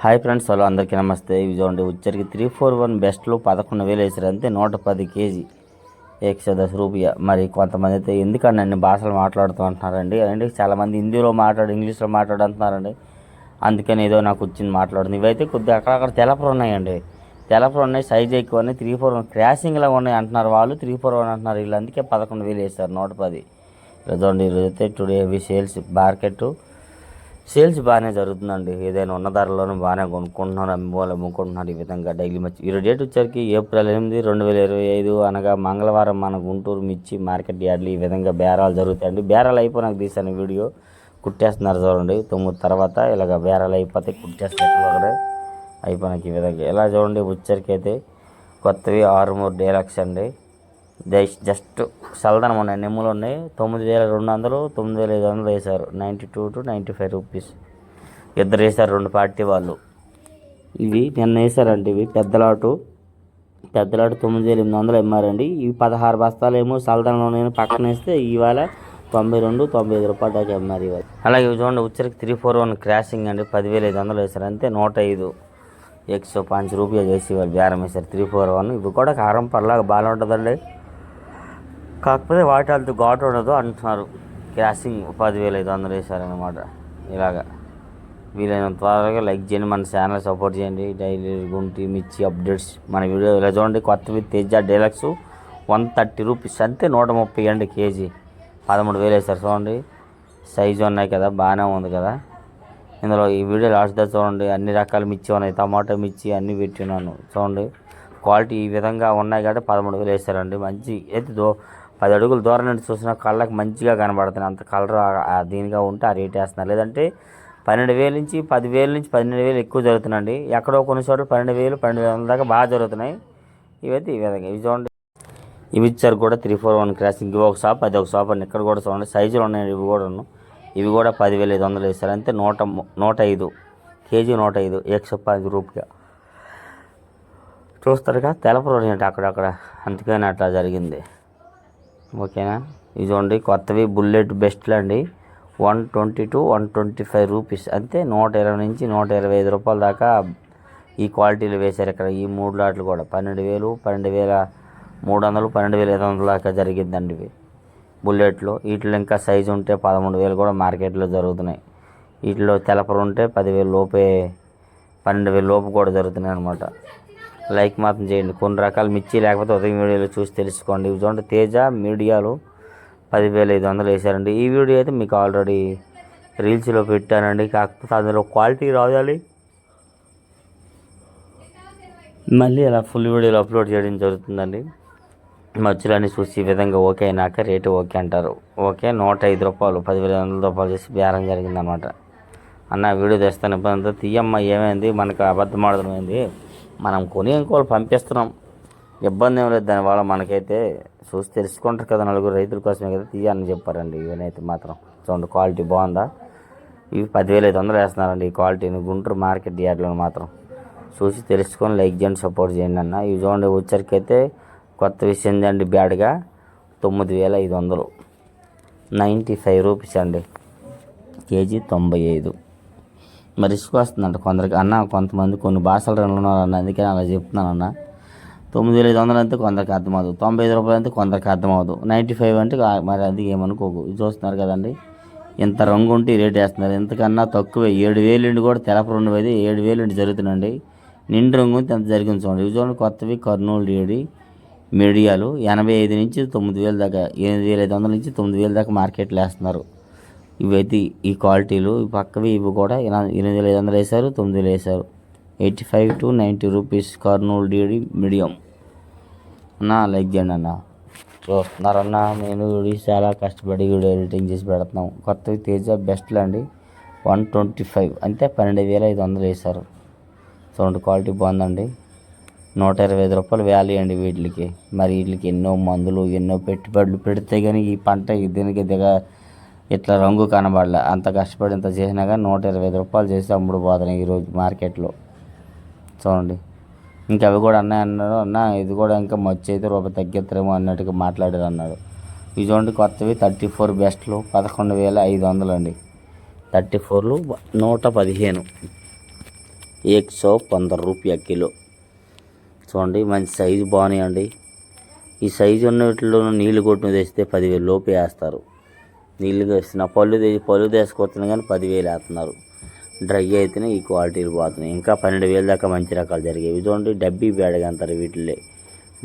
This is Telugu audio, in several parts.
హాయ్ ఫ్రెండ్స్, హలో అందరికీ నమస్తే. ఇవి చూడండి, వచ్చరికి 341 బెస్ట్లు 11,000 వేసారు అంతే. 110 కేజీ 110 రూపాయ. మరి కొంతమంది అయితే ఎందుకని అన్ని భాషలు మాట్లాడుతూ అంటున్నారండి. అంటే చాలామంది హిందీలో మాట్లాడు, ఇంగ్లీష్లో మాట్లాడు అంటున్నారండి. అందుకని ఏదో నాకు వచ్చింది మాట్లాడుతుంది. ఇవైతే కొద్దిగా అక్కడక్కడ తెలపలు ఉన్నాయండి, తెలపలు ఉన్నాయి, సైజ్ ఎక్కువ ఉన్నాయి. 341 క్రాసింగ్లా ఉన్నాయి అంటున్నారు వాళ్ళు, 341 అంటున్నారు వీళ్ళు. అందుకే 11,000 వేసారు 110. చూడండి, ఈరోజు అయితే టుడే సేల్స్ మార్కెట్ సేల్స్ బాగానే జరుగుతుందండి. ఏదైనా ఉన్న ధరలోనూ బాగానే కొనుక్కుంటున్నారు, అమ్ముకుంటున్నారు. ఈ విధంగా డైలీ మచ్చి ఈరోజు డేట్ వచ్చరికి ఏప్రిల్ 8, 2025 అనగా మంగళవారం మన గుంటూరు మిర్చి మార్కెట్ యార్డ్లు ఈ విధంగా బేరాలు జరుగుతాయండి. బేరాలు అయిపోయినాక తీసాను వీడియో, కుట్టేస్తున్నారు చూడండి. 9 తర్వాత ఇలాగ బేరాలు అయిపోతాయి, కుట్టేస్తారు ఒకడే అయిపోయినాక ఈ విధంగా. ఇలా చూడండి, వచ్చరికి అయితే కొత్తవి 6 డీలక్స్ అండి. జస్ట్ సల్దనం ఉన్నాయి, నెమ్ములు ఉన్నాయి. 9,200, 9,500 వేశారు. 92 to 95 రూపీస్ ఇద్దరు వేశారు, 2 పార్టీ వాళ్ళు. ఇవి నిన్న వేశారండి. ఇవి పెద్దలాటు 9,800 అమ్మారండి. ఇవి 16 బస్తాలు ఏమో సల్దనంలో నేను పక్కన వేస్తే ఇవాళ 92, 95 రూపాయల దాకా అమ్మారు ఇవాళ. అలాగే ఇవి చూడండి, ఉచ్చరికి 341 క్రాసింగ్ అండి. 10,500 వేశారు అంతే. 105 105 రూపాయలు చేసి వాళ్ళు బేరం వేశారు. 341 ఇవి కూడా కారం పర్లాగా బాగానే ఉంటుందండి, కాకపోతే వాటి అంత ఘాటు ఉండదు అంటున్నారు. క్రాసింగ్ 10,500 వేశారనమాట. ఇలాగా వీలైనంత త్వరగా లైక్ చేయండి, మన ఛానల్ సపోర్ట్ చేయండి. డైలీ గుంటి మిర్చి అప్డేట్స్ మన వీడియో ఇలా చూడండి. కొత్తవి తేజ డీలక్స్ 130 రూపీస్ అంతే. 130 అండి కేజీ. 13,000 వేశారు. చూడండి, సైజు ఉన్నాయి కదా, బాగానే ఉంది కదా. ఇందులో ఈ వీడియో లాస్ట్ దా చూడండి, అన్ని రకాల మిర్చి ఉన్నాయి. టమాటో మిర్చి అన్నీ పెట్టినాను చూడండి. క్వాలిటీ ఈ విధంగా ఉన్నాయి కాబట్టి 13,000 వేశారండి. మంచి అయితే 10 అడుగుల దూరం నుండి చూసినా కళ్ళకి మంచిగా కనబడుతుంది. అంత కలర్ దీనిగా ఉంటే ఆ రేట్ వేస్తున్నారు. లేదంటే 12,000 నుంచి 10,000 నుంచి 12,000 ఎక్కువ జరుగుతున్నాయండి. ఎక్కడో కొన్ని చోట్ల 12,000, 12,500 దాకా బాగా జరుగుతున్నాయి. ఇవైతే ఈ విధంగా ఇవి చూడండి. ఇవి ఇచ్చారు కూడా 341 క్రాసింగ్. ఇవి ఒక షాప్, అది ఒక షాప్ అండి. ఇక్కడ కూడా చూడండి, సైజులు ఉన్నాయి. ఇవి కూడా 10,500 వేస్తారు అంతే. 105 కేజీ, 105 105 రూపాయ. చూస్తారుగా, తెలపరు అంటే అక్కడక్కడ, అందుకని అట్లా జరిగింది. ఓకేనా. ఇది చూడండి, కొత్తవి బుల్లెట్ బెస్ట్లు అండి. 120 to 125 రూపీస్ అంతే. 120 నుంచి 125 రూపాయల దాకా ఈ క్వాలిటీలు వేశారు ఇక్కడ. ఈ 3 లాట్లు కూడా 12,000, 12,300, 12,500 దాకా జరిగిద్దండి ఇవి బుల్లెట్లు. వీటిలో ఇంకా సైజు ఉంటే 13,000 కూడా మార్కెట్లో జరుగుతున్నాయి. వీటిలో తెలపరు ఉంటే 10,000 లోపే, 12,000 లోపు కూడా జరుగుతున్నాయి అనమాట. లైక్ మాత్రం చేయండి. కొన్ని రకాల మిర్చి లేకపోతే ఉదయం వీడియోలో చూసి తెలుసుకోండి. ఇవి చూడండి, తేజ మీడియాలు 10,500 వేశారండి. ఈ వీడియో అయితే మీకు ఆల్రెడీ రీల్స్లో పెట్టానండి, కాకపోతే అందులో క్వాలిటీ రావాలి, మళ్ళీ అలా ఫుల్ వీడియోలో అప్లోడ్ చేయడం జరుగుతుందండి. మధ్యలోని చూసి ఈ విధంగా ఓకే అయినాక రేటు ఓకే అంటారు. ఓకే, 105 రూపాయలు 10,500 రూపాయలు చేసి బేరం జరిగిందనమాట. అన్న వీడియో తెస్తాను, ఇబ్బందితో తీయమ్మ, ఏమైంది మనకు అబద్ధం ఆడుతుంది, మనం కొని ఇంకోళ్ళు పంపిస్తున్నాం, ఇబ్బంది ఏం లేదు దానివల్ల. మనకైతే చూసి తెలుసుకుంటారు కదా, నలుగురు రైతుల కోసమే కదా తీయాలని చెప్పారండి. ఇవన్నైతే మాత్రం చూడండి, క్వాలిటీ బాగుందా. ఇవి 10,500 వేస్తున్నారండి ఈ క్వాలిటీని గుంటూరు మార్కెట్ యార్డ్లో మాత్రం. చూసి తెలుసుకొని లైక్ చేయండి, సపోర్ట్ చేయండి అన్న. ఇవి చూడండి, వచ్చరికి అయితే కొత్త విషయం అండి. బ్యాడ్గా 9,500 95 రూపీస్ అండి కేజీ. 95 మరి రిస్క్ వస్తుందంట కొందరికి అన్న. కొంతమంది కొన్ని భాషలు ఉన్నారు అన్న, అందుకే అలా చెప్తున్నాను అన్న. 9,500 అంటే కొందరికి అర్థమవుతుంది, 95 రూపాయలు అంటే కొందరికి అర్థమవుతుంది, 95 అంటే మరి అది ఏమనుకోకు. ఇది చూస్తున్నారు కదండి, ఇంత రంగు ఉంటే రేట్ వేస్తున్నారు. ఇంతకన్నా తక్కువే 7,000 నుండి కూడా తెలప 2 7,000 నుండి జరుగుతుందండి. నిండు రంగు ఉంటే ఎంత జరిగింది చూడండి. ఇవి చూడండి, కొత్తవి కర్నూలు డేడి మీడియాలు 85 నుంచి 9,000 దాకా, 8,500 నుంచి 9,000 దాకా మార్కెట్లో వేస్తున్నారు. ఇవైతే ఈ క్వాలిటీలు. ఈ పక్కవి ఇవి కూడా 8,500 వేశారు, 9,000 వేశారు. 85 to 90 rupees Kurnool DD medium అన్న. లైక్ చేయండి అన్న. చూస్తున్నారన్న, నేను వీడియో చాలా కష్టపడి వీడియో ఎడిటింగ్ చేసి పెడుతున్నాం. కొత్తవి తేజ బెస్ట్లు అండి. 125 అంతే. 12,500 వేశారు. సౌండ్ క్వాలిటీ బాగుందండి. 125 రూపాయలు వ్యాలీ అండి వీటికి. మరి వీటికి ఎన్నో మందులు, ఎన్నో పెట్టుబడులు పెడితే కానీ ఈ పంట దీనికి ఇట్లా రంగు కనబడలే. అంత కష్టపడి ఇంత చేసినా కానీ 125 రూపాయలు చేసి అమ్ముడు పోతున్నాయి ఈరోజు మార్కెట్లో. చూడండి, ఇంకా అవి కూడా అన్నాడు అన్న, ఇది కూడా ఇంకా మచ్చి అయితే రూపాయి తగ్గిస్తారేమో అన్నట్టుగా మాట్లాడారు అన్నాడు. ఇవి చూడండి, కొత్తవి 34 బెస్ట్లు 11,500 అండి. 34లు 115 ₹115 కిలో. చూడండి మంచి సైజు బాగున్నాయండి. ఈ సైజు ఉన్న వీటిలో నీళ్ళు కొట్టిన తెస్తే 10,000 లోపు వేస్తారు. నీళ్ళు వేస్తున్న పళ్ళు తీసుకొస్తున్నాయి కానీ 10,000 వేస్తున్నారు. డ్రై అయితేనే ఈ క్వాలిటీలు పోతున్నాయి. ఇంకా 12,000 దాకా మంచి రకాలు జరిగేవి. చూడండి డబ్బీ బ్యాడ్గా అంటారు వీటిల్లో.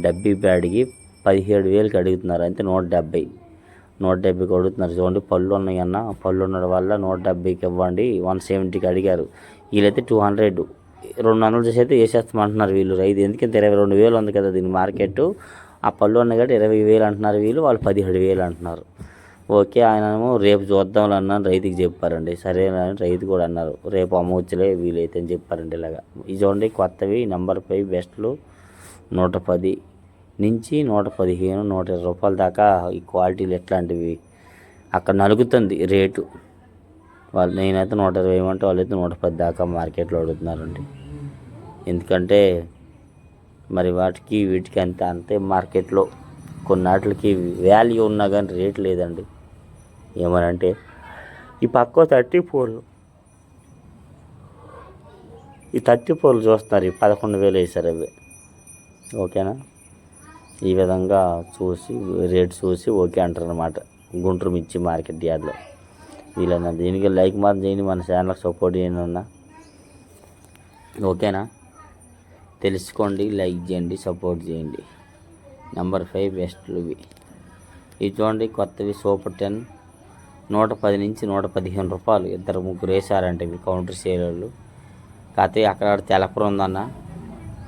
డబ్బీ బ్యాడ్కి 17,000కి అడుగుతున్నారు. అంతే 170కి అడుగుతున్నారు. చూడండి పళ్ళు ఉన్నాయన్న, పళ్ళు ఉండడం వల్ల 170కి ఇవ్వండి, 170కి అడిగారు. వీళ్ళైతే 200 200 చేసి అయితే వేసేస్తామంటున్నారు వీళ్ళు రైతు. ఎందుకంటే 22,000 ఉంది కదా దీని మార్కెట్. ఆ పళ్ళు ఉన్నాయి కాబట్టి 20,000 అంటున్నారు వీళ్ళు, వాళ్ళు 17,000 అంటున్నారు. ఓకే, ఆయనేమో రేపు చూద్దాం అన్నాను రైతుకి చెప్పారండి. సరేనా రైతు కూడా అన్నారు రేపు అమ్మవచ్చులే వీలైతే అని చెప్పారండి. ఇలాగా ఇది చూడండి కొత్తవి నెంబర్ 5 బెస్ట్లు 110 నుంచి 115, ₹120 దాకా ఈ క్వాలిటీలు ఎట్లాంటివి అక్కడ నలుగుతుంది రేటు. వాళ్ళు నేనైతే 120 ఇవ్వమంటే వాళ్ళైతే 110 దాకా మార్కెట్లో అడుగుతున్నారండి. ఎందుకంటే మరి వీటికి అంతే మార్కెట్లో కొన్నాటికి వాల్యూ ఉన్నా కానీ రేట్ లేదండి. ఏమనంటే ఈ పక్క 34 ఈ 34 చూస్తున్నారు, ఈ 11,000 వేసారు అవి. ఓకేనా, ఈ విధంగా చూసి రేట్ చూసి ఓకే అంటారు అన్నమాట గుంటూరు మిర్చి మార్కెట్ యార్డ్లో. వీళ్ళన్నా దీనికి లైక్ మాత్రం చేయండి, మన ఛానల్కి సపోర్ట్ చేయండి అన్న. ఓకేనా, తెలుసుకోండి, లైక్ చేయండి, సపోర్ట్ చేయండి. నెంబర్ 5 బెస్ట్లు ఇవి చూడండి కొత్తవి సూపర్ 10 110 నుంచి ₹115. 2-3 వేసారంటే ఇవి కౌంటర్ సేల్ వాళ్ళు. కాకపోతే అక్కడ తెలపర ఉందన్న,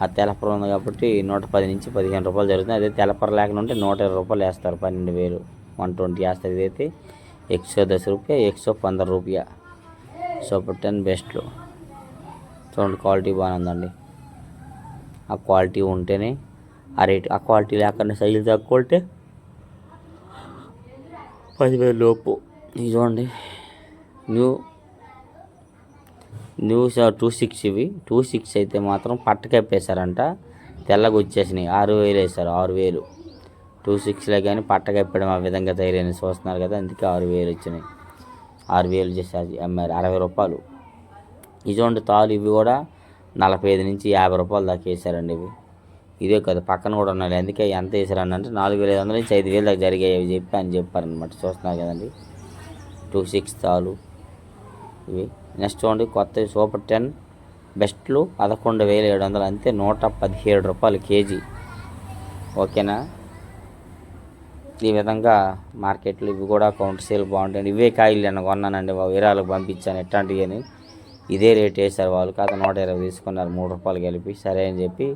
ఆ తెలపర ఉంది కాబట్టి 110 నుంచి ₹15 జరుగుతుంది. అదే తెలపర లేకుండా ఉంటే ₹120 వేస్తారు. 12,000 120 వేస్తారు. ఇదైతే ₹110 ₹115 సూపర్ 10 బెస్ట్లు. చూడండి క్వాలిటీ బాగానే ఉందండి. ఆ క్వాలిటీ ఉంటేనే ఆ రేటు, ఆ క్వాలిటీ లేకుండా సైజు తక్కువ ఉంటే 10,000 లోపు. ఇది చూడండి న్యూ 26 ఇవి 26 అయితే మాత్రం పట్టకెప్పేశారంట, తెల్లగా వచ్చేసినాయి. 6,000 వేశారు. 6,000 26లో కానీ పట్టకెప్పడం ఆ విధంగా తయారైన చూస్తున్నారు కదా, అందుకే 6,000 వచ్చినాయి. 6,000 చేసి అమ్మారు ₹60. ఇది చూడండి తాలు ఇవి కూడా 45 నుంచి ₹50 దాకా వేసారండి ఇవి. ఇదే కదా పక్కన కూడా ఉన్నాయి. అందుకే ఎంత వేసారని అంటే 4,500 నుంచి 5,000 దాకా జరిగాయి అవి చెప్పారనమాట. చూస్తున్నారు కదండి 26 తాలు ఇవి. నెక్స్ట్ చూడండి కొత్త సూపర్ 10 బెస్ట్లు 11,700, అంతే ₹117 కేజీ. ఓకేనా, ఈ విధంగా మార్కెట్లో ఇవి కూడా కౌంటర్ సేల్ బాగుంటాయండి. ఇవే కాయలు నేను కొన్నానండి, విరాలకు పంపించాను ఎట్లాంటివి అని. ఇదే రేట్ వేసారు వాళ్ళు, కాదు 120 తీసుకున్నారు, ₹3 కలిపి. సరే అని చెప్పి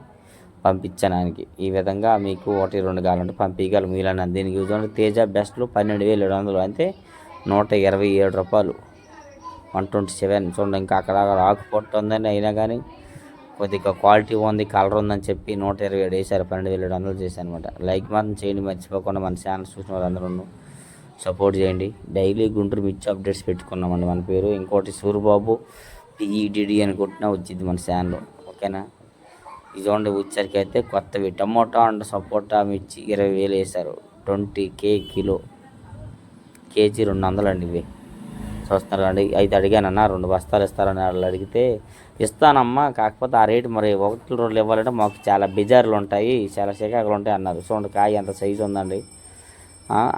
పంపించాను ఆయనకి. ఈ విధంగా మీకు 1-2 కావాలంటే పంపించగలం మీలన్నా. దీనికి చూడండి తేజ బెస్ట్లు 12,700, అంతే ₹127 127. చూడండి ఇంకా అక్కడ ఆకు పొట్టు ఉందని అయినా కానీ కొద్దిగా క్వాలిటీ ఉంది, కలర్ ఉందని చెప్పి 127 వేసారు. 12,700 చేశాను అనమాట. లైక్ మాత్రం చేయండి మర్చిపోకుండా. మన ఛానల్ చూసిన వాళ్ళందరూ సపోర్ట్ చేయండి. డైలీ గుంటూరు మిర్చి అప్డేట్స్ పెట్టుకున్నామండి మన పేరు. ఇంకోటి సూరిబాబు PEDD అని కొట్టినా వచ్చింది మన ఛానల్. ఓకేనా, ఇది చూడండి వచ్చరికి అయితే కొత్తవి టమోటా అండ్ సపోటా మిర్చి 20,000 వేశారు. 20K కిలో, కేజీ 200 అండి ఇవి. చూస్తున్నారు అండి. అయితే అడిగానన్నా 2 బస్తాలు ఇస్తారని వాళ్ళు అడిగితే ఇస్తానమ్మా, కాకపోతే ఆ రేటు మరి 1-2 ఇవ్వాలంటే మాకు చాలా బెజార్లు ఉంటాయి, చాలా చికాకులు ఉంటాయి అన్నారు. చూడండి కాయ ఎంత సైజు ఉందండి.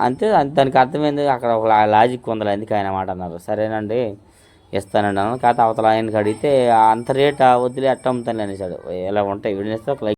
అంతే, దానికి అర్థమైంది అక్కడ ఒక లాజిక్ ఉందని అందుకే ఆయన మాట అన్నారు. సరేనండి ఇస్తానండి అన్నాను. కాకపోతే అవతల ఆయనకి అడిగితే అంత రేట్ వదిలే అట్ట అమ్ముతాను అనేసాడు. ఎలా ఉంటాయి వీడియోస్.